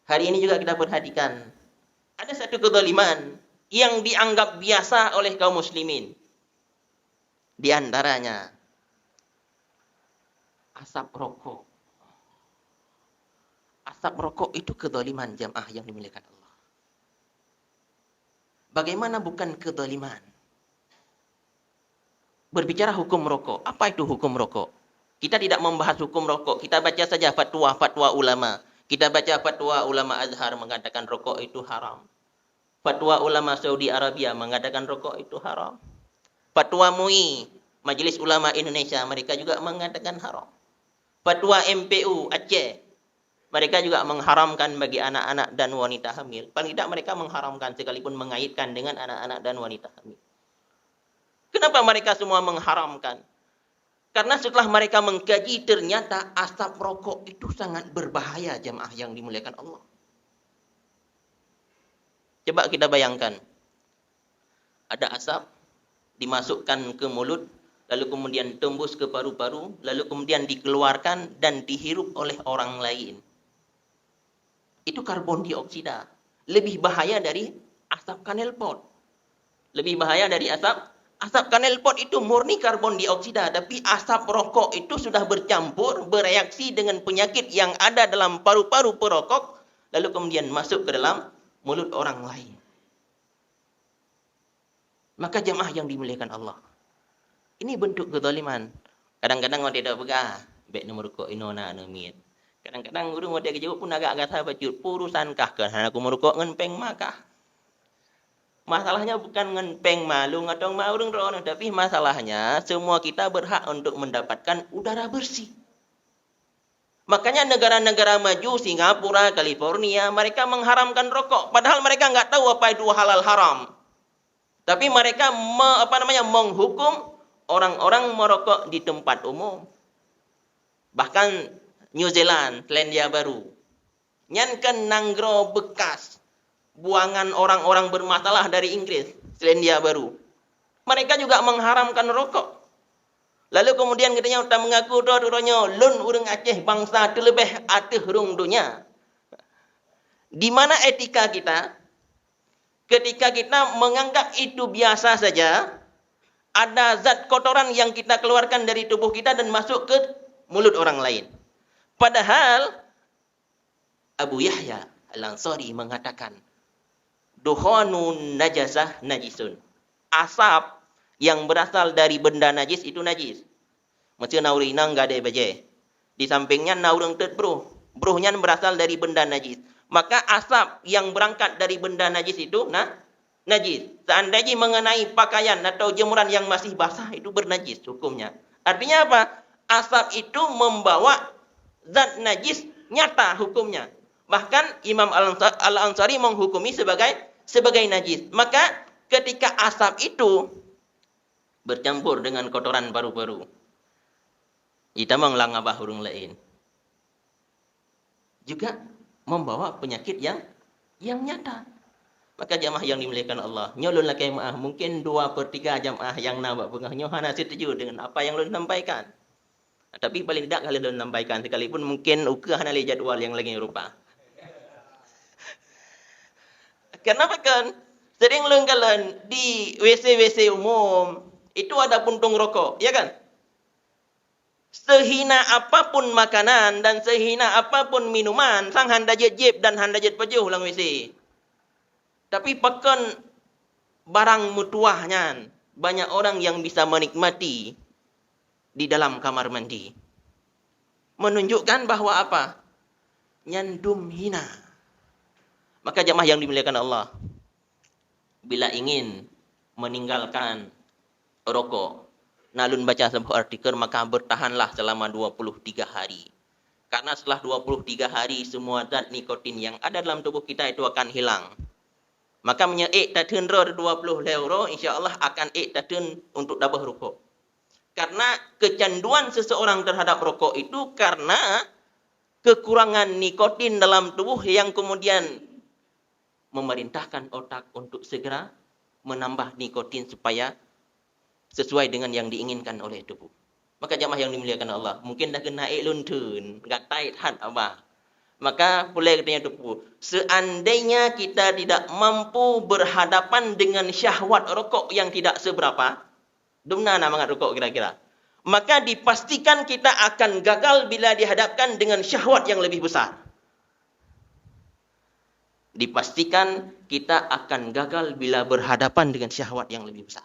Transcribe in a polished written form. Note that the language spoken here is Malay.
Hari ini juga kita perhatikan, ada satu kezaliman yang dianggap biasa oleh kaum muslimin. Di antaranya, asap rokok. Asap rokok itu kezaliman jamaah yang dimuliakan Allah. Bagaimana bukan kezaliman? Berbicara hukum rokok, apa itu hukum rokok? Kita tidak membahas hukum rokok, kita baca saja fatwa-fatwa ulama. Kita baca fatwa ulama Azhar mengatakan rokok itu haram. Fatwa ulama Saudi Arabia mengatakan rokok itu haram. Fatwa MUI, Majelis Ulama Indonesia, mereka juga mengatakan haram. Fatwa MPU Aceh, mereka juga mengharamkan bagi anak-anak dan wanita hamil. Paling tidak mereka mengharamkan sekalipun mengaitkan dengan anak-anak dan wanita hamil. Kenapa mereka semua mengharamkan? Karena setelah mereka mengkaji, ternyata asap rokok itu sangat berbahaya jamaah yang dimuliakan Allah. Coba kita bayangkan, ada asap dimasukkan ke mulut, lalu kemudian tembus ke paru-paru, lalu kemudian dikeluarkan dan dihirup oleh orang lain. Itu karbon dioksida. Lebih bahaya dari asap knalpot. Lebih bahaya dari asap knalpot itu murni karbon dioksida, tapi asap rokok itu sudah bercampur, bereaksi dengan penyakit yang ada dalam paru-paru perokok, lalu kemudian masuk ke dalam mulut orang lain. Maka jemaah yang dimuliakan Allah, ini bentuk kezaliman. Kadang-kadang orang tidak pegah, baik nomor rokok ino na namit. Kadang-kadang guru mau dia jawab pun agak-agak sahabat purusankah ke aku merokok ngempeng makah. Masalahnya bukan ngempeng malu atau maurung rono, tapi masalahnya semua kita berhak untuk mendapatkan udara bersih. Makanya negara-negara maju, Singapura, California, mereka mengharamkan rokok. Padahal mereka nggak tahu apa itu halal haram. Tapi mereka menghukum orang-orang merokok di tempat umum. Bahkan New Zealand, Selandia Baru. Nyankan nanggro bekas buangan orang-orang bermasalah dari Inggris, Selandia Baru. Mereka juga mengharamkan rokok. Lalu kemudian katanya kita mengaku doa-doanya lun urang Aceh bangsa terlebih atas rung dunia. Di mana etika kita? Ketika kita menganggap itu biasa saja, ada zat kotoran yang kita keluarkan dari tubuh kita dan masuk ke mulut orang lain. Padahal Abu Yahya Al-Ansari mengatakan, duhanun najasah najisun. Asap yang berasal dari benda najis itu najis. Macam nauri nang gak ada baje. Di sampingnya naurang terbruh. Bruhnya berasal dari benda najis. Maka asap yang berangkat dari benda najis itu najis. Seandainya mengenai pakaian atau jemuran yang masih basah itu bernajis hukumnya. Artinya apa? Asap itu membawa zat najis nyata hukumnya. Bahkan Imam Al-Ansari menghukumi sebagai najis. Maka ketika asap itu bercampur dengan kotoran paru-paru, kita mengelangabah hurung lain, juga membawa penyakit yang nyata. Maka jamaah yang dimuliakan Allah, nyolun lakai maah, mungkin 2/3 jamaah yang nampak pengahnya hana setuju dengan apa yang lun sampaikan. Tapi paling tidak kalau lun sampaikan sekalipun mungkin ukah hana jadwal yang lagi rupa. Kenapa kan? Sering lun kalian di WC umum itu ada puntung rokok, ya kan? Sehina apapun makanan dan sehina apapun minuman, sang handa jeb dan handa jet pajuh ulang WC. Tapi pakan barang mutuahnya, banyak orang yang bisa menikmati di dalam kamar mandi. Menunjukkan bahwa apa? Nyandum hina. Maka jamaah yang dimuliakan Allah, bila ingin meninggalkan rokok, nalun baca sebuah artikel, maka bertahanlah selama 23 hari. Karena setelah 23 hari, semua zat nikotin yang ada dalam tubuh kita itu akan hilang. Maka tatun 20 euro, insyaAllah akan tatun untuk dabah rokok. Karena kecanduan seseorang terhadap rokok itu karena kekurangan nikotin dalam tubuh yang kemudian memerintahkan otak untuk segera menambah nikotin supaya sesuai dengan yang diinginkan oleh tubuh. Maka jamaah yang dimuliakan Allah, mungkin dah kena luntun, enggak tight hat apa. Maka boleh katanya tupu. Seandainya kita tidak mampu berhadapan dengan syahwat rokok yang tidak seberapa, dumna nak mangat rokok kira-kira. Maka dipastikan kita akan gagal bila dihadapkan dengan syahwat yang lebih besar. Dipastikan kita akan gagal bila berhadapan dengan syahwat yang lebih besar.